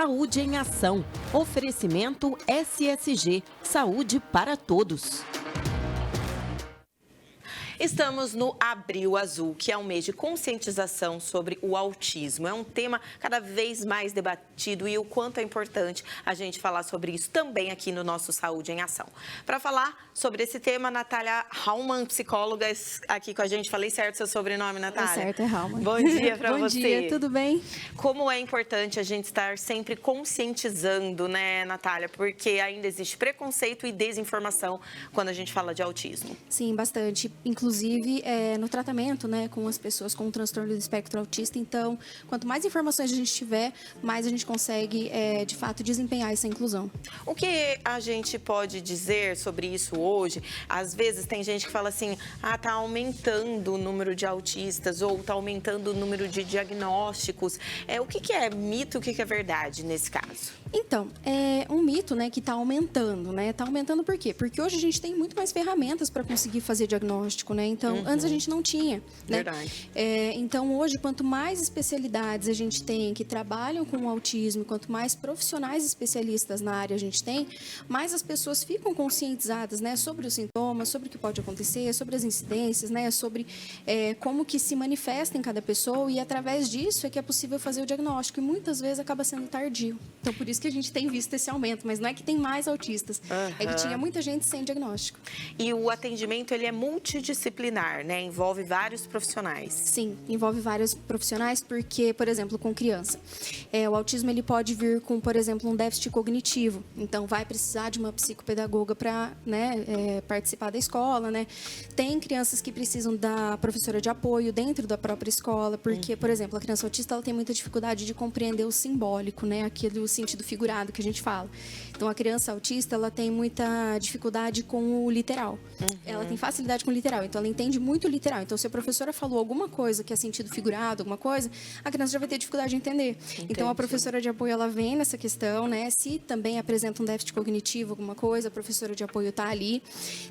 Saúde em Ação. Oferecimento SSG. Saúde para todos. Estamos no Abril Azul, que é um mês de conscientização sobre o autismo. É um tema cada vez mais debatido e o quanto é importante a gente falar sobre isso também aqui no nosso Saúde em Ação. Para falar sobre esse tema, Natália Haumann, psicóloga, aqui com a gente. Falei certo seu sobrenome, Natália? Tá certo, é Haumann. Bom dia para você. Bom dia, tudo bem? Como é importante a gente estar sempre conscientizando, né, Natália? Porque ainda existe preconceito e desinformação quando a gente fala de autismo. Sim, bastante. Inclusive, no tratamento, né, com as pessoas com transtorno do espectro autista. Então, quanto mais informações a gente tiver, mais a gente consegue, de fato, desempenhar essa inclusão. O que a gente pode dizer sobre isso hoje? Às vezes tem gente que fala assim, tá aumentando o número de autistas ou tá aumentando o número de diagnósticos. O que é mito e o que é verdade nesse caso? Então, é um mito, né, que está aumentando, né? Está aumentando por quê? Porque hoje a gente tem muito mais ferramentas para conseguir fazer diagnóstico, né? Então, antes a gente não tinha, né? Verdade. Então, hoje, quanto mais especialidades a gente tem que trabalham com o autismo, quanto mais profissionais especialistas na área a gente tem, mais as pessoas ficam conscientizadas, né, sobre os sintomas, sobre o que pode acontecer, sobre as incidências, né, sobre como que se manifesta em cada pessoa e através disso é que é possível fazer o diagnóstico e muitas vezes acaba sendo tardio. Então, por isso que a gente tem visto esse aumento, mas não é que tem mais autistas, é que tinha muita gente sem diagnóstico. E o atendimento, ele é multidisciplinar, né? Envolve vários profissionais. Sim, envolve vários profissionais, porque, por exemplo, com criança, o autismo ele pode vir com, por exemplo, um déficit cognitivo. Então, vai precisar de uma psicopedagoga para, né, participar da escola, né? Tem crianças que precisam da professora de apoio dentro da própria escola, porque, por exemplo, a criança autista ela tem muita dificuldade de compreender o simbólico, né? O sentido figurado que a gente fala. Então, a criança autista, ela tem muita dificuldade com o literal. Ela tem facilidade com o literal, então ela entende muito o literal. Então, se a professora falou alguma coisa que é sentido figurado, alguma coisa, a criança já vai ter dificuldade de entender. Entendi. Então, a professora de apoio, ela vem nessa questão, né? Se também apresenta um déficit cognitivo, alguma coisa, a professora de apoio está ali.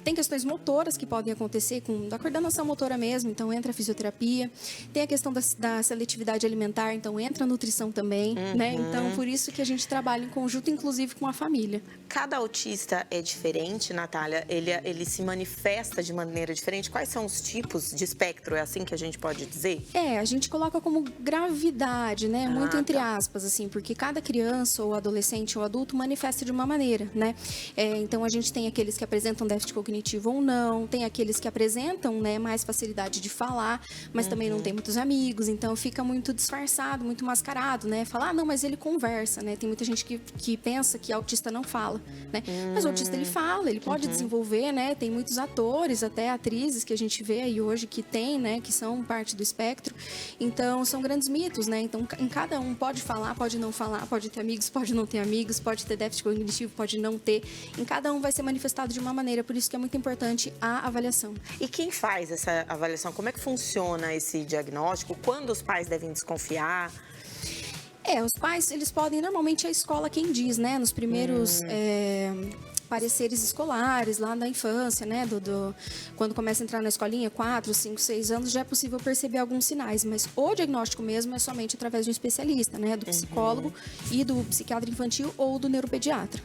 Tem questões motoras que podem acontecer da coordenação motora mesmo, então entra a fisioterapia. Tem a questão da seletividade alimentar, então entra a nutrição também, né? Então, por isso que a gente trabalha em conjunto, inclusive com a família. Cada autista é diferente, Natália? Ele se manifesta de maneira diferente? Quais são os tipos de espectro? É assim que a gente pode dizer? A gente coloca como gravidade, né? Muito entre aspas, assim, porque cada criança ou adolescente ou adulto manifesta de uma maneira, né? Então, a gente tem aqueles que apresentam déficit cognitivo ou não, tem aqueles que apresentam, né, mais facilidade de falar, mas também não tem muitos amigos, então fica muito disfarçado, muito mascarado, né? Falar, não, mas ele conversa, né? Tem muita gente que pensa que autista não fala, né? Mas o autista, ele fala, ele pode desenvolver, né? Tem muitos atores, até atrizes que a gente vê aí hoje que tem, né? Que são parte do espectro. Então, são grandes mitos, né? Então, em cada um pode falar, pode não falar, pode ter amigos, pode não ter amigos, pode ter déficit cognitivo, pode não ter. Em cada um vai ser manifestado de uma maneira, por isso que é muito importante a avaliação. E quem faz essa avaliação? Como é que funciona esse diagnóstico? Quando os pais devem desconfiar? Os pais, eles podem, normalmente a escola quem diz, né, nos primeiros pareceres escolares, lá na infância, né, quando começa a entrar na escolinha, 4, 5, 6 anos, já é possível perceber alguns sinais, mas o diagnóstico mesmo é somente através de um especialista, né, do psicólogo e do psiquiatra infantil ou do neuropediatra.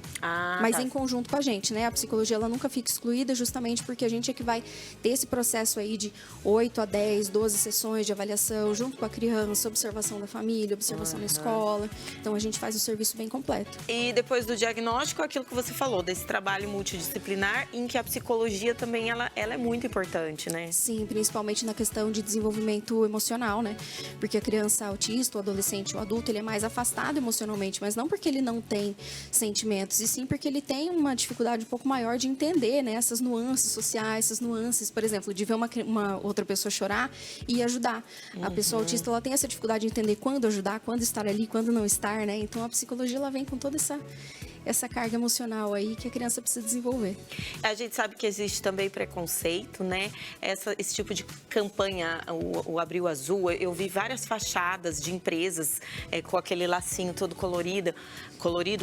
Mas em conjunto com a gente, né, a psicologia, ela nunca fica excluída justamente porque a gente é que vai ter esse processo aí de 8 a 10, 12 sessões de avaliação, junto com a criança, observação da família, observação na escola, então a gente faz um serviço bem completo. E depois do diagnóstico, aquilo que você falou, desse trabalho multidisciplinar, em que a psicologia também ela é muito importante, né? Sim, principalmente na questão de desenvolvimento emocional, né? Porque a criança autista, o adolescente, o adulto, ele é mais afastado emocionalmente, mas não porque ele não tem sentimentos, e sim porque ele tem uma dificuldade um pouco maior de entender, né, essas nuances sociais, essas nuances, por exemplo, de ver uma outra pessoa chorar e ajudar. A pessoa autista, ela tem essa dificuldade de entender quando ajudar, quando estar ali, quando não estar, né? Então, a psicologia, ela vem com toda essa carga emocional aí que a criança precisa desenvolver. A gente sabe que existe também preconceito, né? Esse tipo de campanha, o Abril Azul, eu vi várias fachadas de empresas com aquele lacinho todo colorido.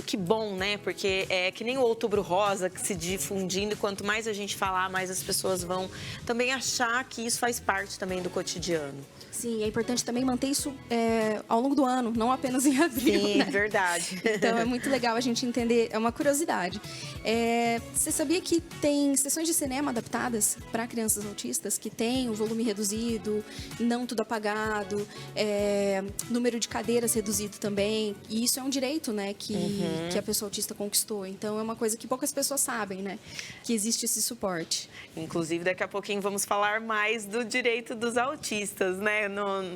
Que bom, né? Porque é que nem o Outubro Rosa, que se difundindo, e quanto mais a gente falar, mais as pessoas vão também achar que isso faz parte também do cotidiano. Sim, é importante também manter isso ao longo do ano, não apenas em abril. Sim, né? verdade. Então é muito legal a gente entender, é uma curiosidade. Você sabia que tem sessões de cinema adaptadas para crianças autistas que tem o volume reduzido, não tudo apagado, número de cadeiras reduzido também, e isso é um direito, né, que a pessoa autista conquistou. Então é uma coisa que poucas pessoas sabem, né, que existe esse suporte. Inclusive, daqui a pouquinho vamos falar mais do direito dos autistas, né,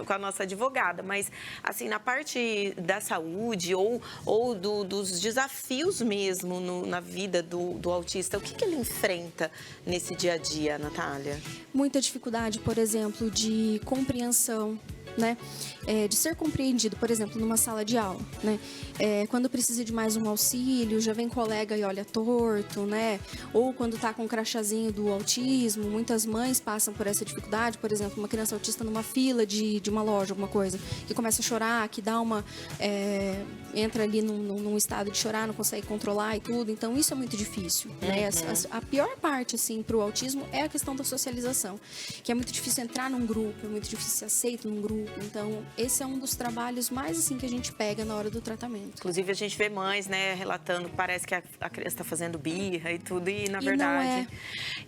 com a nossa advogada. Mas, assim, na parte da saúde ou dos desafios mesmo na vida do autista, o que ele enfrenta nesse dia a dia, Natália? Muita dificuldade, por exemplo, de compreensão, né? De ser compreendido, por exemplo, numa sala de aula, né? Quando precisa de mais um auxílio, já vem colega e olha torto, né? Ou quando está com o crachazinho do autismo, muitas mães passam por essa dificuldade, por exemplo, uma criança autista numa fila de uma loja, alguma coisa, que começa a chorar, que dá entra ali num estado de chorar, não consegue controlar e tudo, então isso é muito difícil, né? A pior parte, assim, para o autismo é a questão da socialização, que é muito difícil entrar num grupo, é muito difícil ser aceito num grupo. Então, esse é um dos trabalhos mais, assim, que a gente pega na hora do tratamento. Inclusive, a gente vê mães, né, relatando, parece que a criança está fazendo birra e tudo, e na E verdade... não é.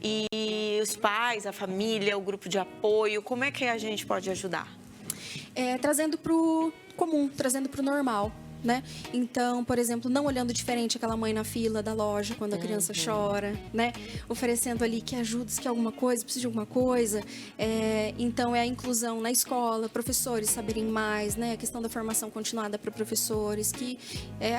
E os pais, a família, o grupo de apoio, como é que a gente pode ajudar? Trazendo para o comum, trazendo para o normal. Né? Então, por exemplo, não olhando diferente aquela mãe na fila da loja quando a criança chora, né? Oferecendo ali que ajuda, se quer alguma coisa, precisa de alguma coisa. Então, é a inclusão na escola, professores saberem mais, né? A questão da formação continuada para professores, que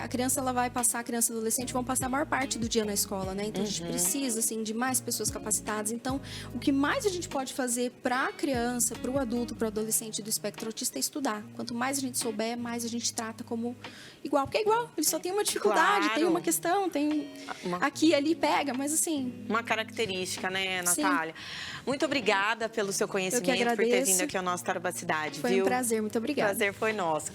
a criança ela vai passar, a criança e adolescente vão passar a maior parte do dia na escola, né? Então, a gente precisa, assim, de mais pessoas capacitadas. Então, o que mais a gente pode fazer para a criança, para o adulto, para o adolescente do espectro autista é estudar. Quanto mais a gente souber, mais a gente trata como igual, porque é igual, ele só tem uma dificuldade, Claro. tem uma questão, tem aqui e ali pega, mas assim... Uma característica, né, Natália? Sim. Muito obrigada pelo seu conhecimento, Eu que agradeço. por ter vindo aqui ao nosso Tarabacidade, Foi um prazer, muito obrigada. O prazer foi nosso.